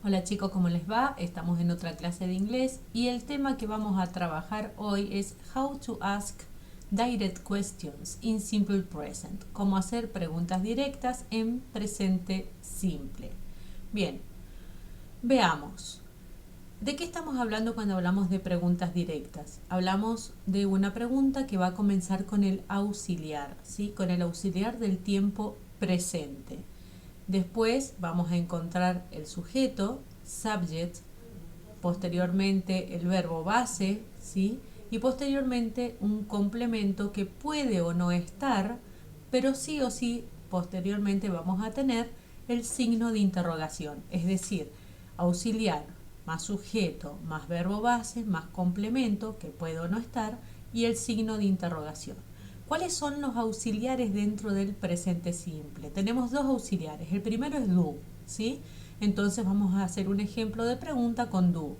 Hola chicos, ¿cómo les va? Estamos en otra clase de inglés y el tema que vamos a trabajar hoy es How to ask direct questions in simple present. Cómo hacer preguntas directas en presente simple. Bien, veamos. ¿De qué estamos hablando cuando hablamos de preguntas directas? Hablamos de una pregunta que va a comenzar con el auxiliar, ¿sí? Con el auxiliar del tiempo presente. Después vamos a encontrar el sujeto, subject, posteriormente el verbo base, ¿sí? Y posteriormente un complemento que puede o no estar, pero sí o sí posteriormente vamos a tener el signo de interrogación, es decir, auxiliar más sujeto más verbo base más complemento que puede o no estar y el signo de interrogación. ¿Cuáles son los auxiliares dentro del presente simple? Tenemos dos auxiliares. El primero es do, ¿sí? Entonces vamos a hacer un ejemplo de pregunta con do.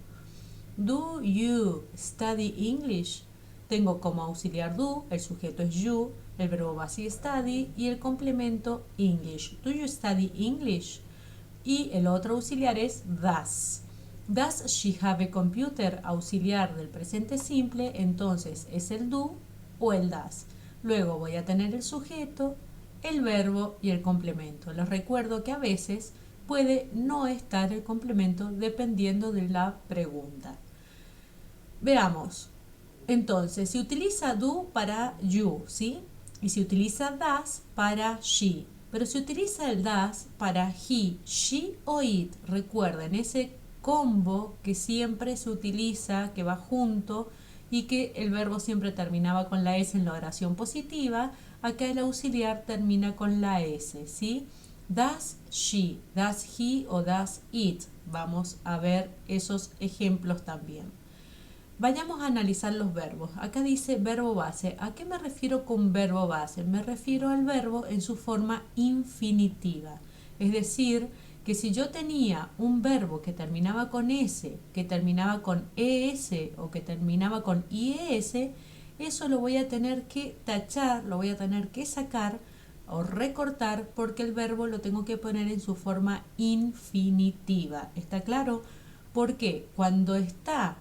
Do you study English? Tengo como auxiliar do, el sujeto es you, el verbo base study y el complemento English. Do you study English? Y el otro auxiliar es does. Does she have a computer? Auxiliar del presente simple, entonces es el do o el does. Luego voy a tener el sujeto, el verbo y el complemento. Les recuerdo que a veces puede no estar el complemento dependiendo de la pregunta. Veamos. Entonces, se utiliza do para you, ¿sí? Y se utiliza does para she. Pero se utiliza el does para he, she o it. Recuerden, ese combo que siempre se utiliza, que va junto y que el verbo siempre terminaba con la S en la oración positiva. Acá el auxiliar termina con la S, ¿sí? Does she, does he o does it. Vamos a ver esos ejemplos también. Vayamos a analizar los verbos. Acá dice verbo base. ¿A qué me refiero con verbo base? Me refiero al verbo en su forma infinitiva. Es decir, que si yo tenía un verbo que terminaba con S, que terminaba con ES o que terminaba con IES, eso lo voy a tener que tachar, lo voy a tener que sacar o recortar porque el verbo lo tengo que poner en su forma infinitiva. ¿Está claro? Porque cuando está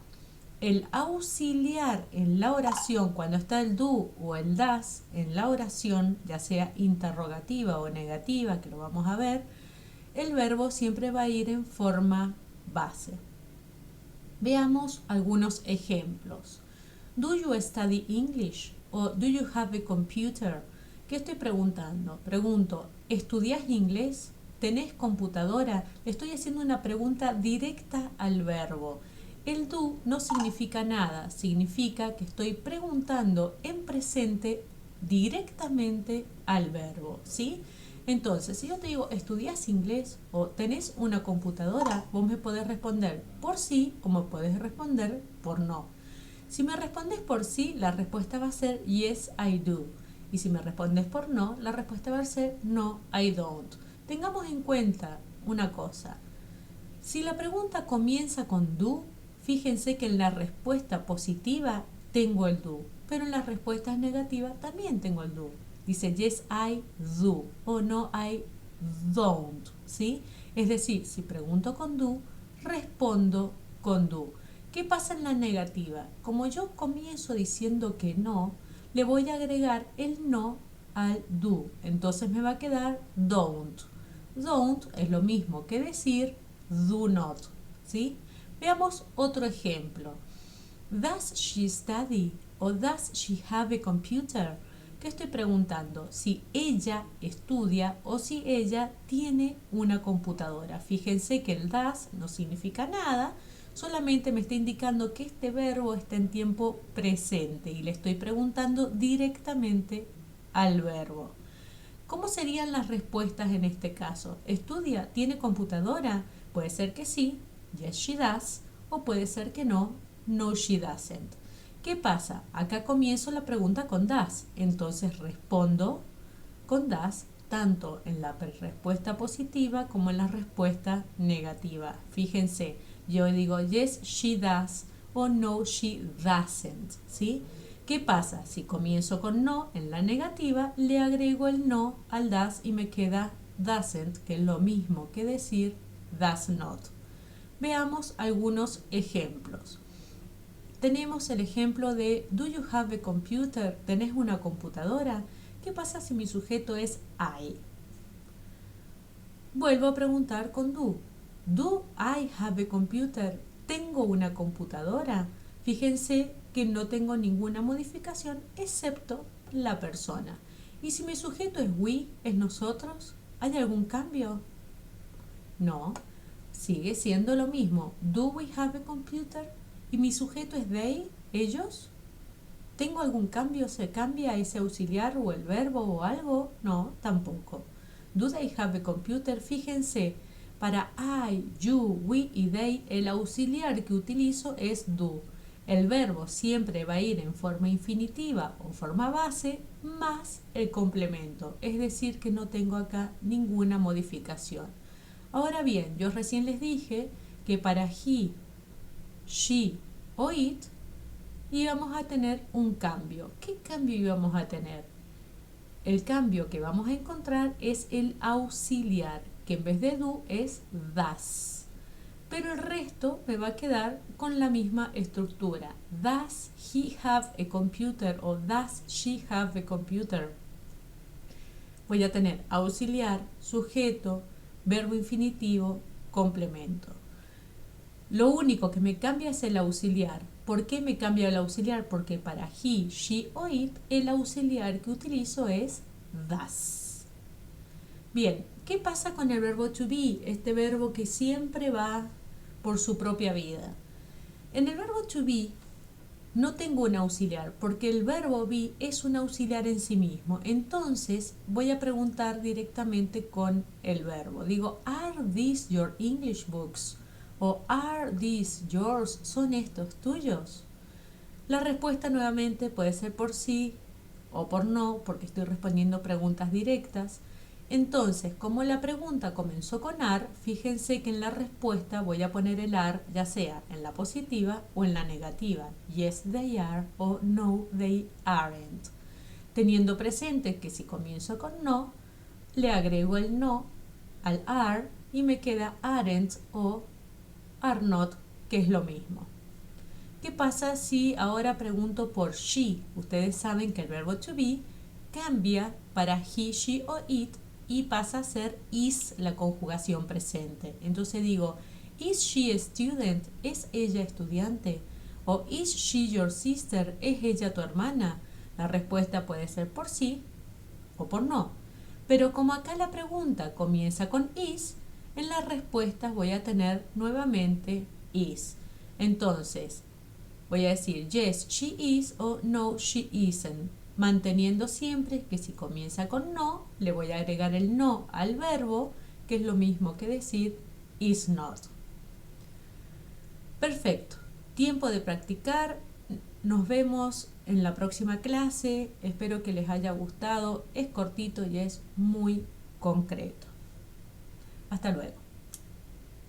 el auxiliar en la oración, cuando está el do o el das en la oración, ya sea interrogativa o negativa, que lo vamos a ver, el verbo siempre va a ir en forma base. Veamos algunos ejemplos. Do you study English? O do you have a computer? ¿Qué estoy preguntando? Pregunto, ¿estudias inglés? ¿Tenés computadora? Estoy haciendo una pregunta directa al verbo. El do no significa nada, significa que estoy preguntando en presente directamente al verbo, ¿sí? Entonces, si yo te digo, ¿estudias inglés o tenés una computadora? Vos me podés responder por sí o me podés responder por no. Si me respondes por sí, la respuesta va a ser yes, I do. Y si me respondes por no, la respuesta va a ser no, I don't. Tengamos en cuenta una cosa. Si la pregunta comienza con do, fíjense que en la respuesta positiva tengo el do, pero en las respuestas negativas también tengo el do. Dice yes, I do o no, I don't, ¿sí? Es decir, si pregunto con do, respondo con do. ¿Qué pasa en la negativa? Como yo comienzo diciendo que no, le voy a agregar el no al do. Entonces me va a quedar don't. Don't es lo mismo que decir do not, ¿sí? Veamos otro ejemplo. Does she study o does she have a computer? ¿Qué estoy preguntando? Si ella estudia o si ella tiene una computadora. Fíjense que el does no significa nada, solamente me está indicando que este verbo está en tiempo presente y le estoy preguntando directamente al verbo. ¿Cómo serían las respuestas en este caso? ¿Estudia? ¿Tiene computadora? Puede ser que sí, yes she does, o puede ser que no, no she doesn't. ¿Qué pasa? Acá comienzo la pregunta con does, entonces respondo con does tanto en la respuesta positiva como en la respuesta negativa. Fíjense, yo digo yes she does o no she doesn't, ¿sí? ¿Qué pasa? Si comienzo con no en la negativa, le agrego el no al does y me queda doesn't, que es lo mismo que decir does not. Veamos algunos ejemplos. Tenemos el ejemplo de Do you have a computer? ¿Tenés una computadora? ¿Qué pasa si mi sujeto es I? Vuelvo a preguntar con do. Do I have a computer? ¿Tengo una computadora? Fíjense que no tengo ninguna modificación excepto la persona. ¿Y si mi sujeto es we, es nosotros? ¿Hay algún cambio? No, sigue siendo lo mismo. Do we have a computer? ¿Y mi sujeto es they, ellos? ¿Tengo algún cambio? ¿Se cambia ese auxiliar o el verbo o algo? No, tampoco. Do they have a computer? Fíjense, para I, you, we y they, el auxiliar que utilizo es do. El verbo siempre va a ir en forma infinitiva o forma base más el complemento, es decir que no tengo acá ninguna modificación. Ahora bien, yo recién les dije que para he, she o it íbamos a tener un cambio. ¿Qué cambio íbamos a tener? El cambio que vamos a encontrar es el auxiliar, que en vez de do es does. Pero el resto me va a quedar con la misma estructura. Does he have a computer o does she have a computer? Voy a tener auxiliar, sujeto, verbo infinitivo, complemento. Lo único que me cambia es el auxiliar. ¿Por qué me cambia el auxiliar? Porque para he, she o it, el auxiliar que utilizo es does. Bien, ¿qué pasa con el verbo to be? Este verbo que siempre va por su propia vida. En el verbo to be no tengo un auxiliar porque el verbo be es un auxiliar en sí mismo. Entonces voy a preguntar directamente con el verbo. Digo, ¿Are these your English books? O ¿Are these yours? ¿Son estos tuyos? La respuesta nuevamente puede ser por sí o por no, porque estoy respondiendo preguntas directas. Entonces, como la pregunta comenzó con are, fíjense que en la respuesta voy a poner el are ya sea en la positiva o en la negativa. Yes, they are o no, they aren't. Teniendo presente que si comienzo con no, le agrego el no al are y me queda aren't o are not, que es lo mismo. ¿Qué pasa si ahora pregunto por she? Ustedes saben que el verbo to be cambia para he, she o it y pasa a ser is la conjugación presente. Entonces digo, is she a student? ¿Es ella estudiante? O is she your sister? ¿Es ella tu hermana? La respuesta puede ser por sí o por no. Pero como acá la pregunta comienza con is, en las respuestas voy a tener nuevamente is. Entonces, voy a decir yes, she is o no, she isn't. Manteniendo siempre que si comienza con no, le voy a agregar el no al verbo, que es lo mismo que decir is not. Perfecto. Tiempo de practicar. Nos vemos en la próxima clase. Espero que les haya gustado. Es cortito y es muy concreto. Hasta luego.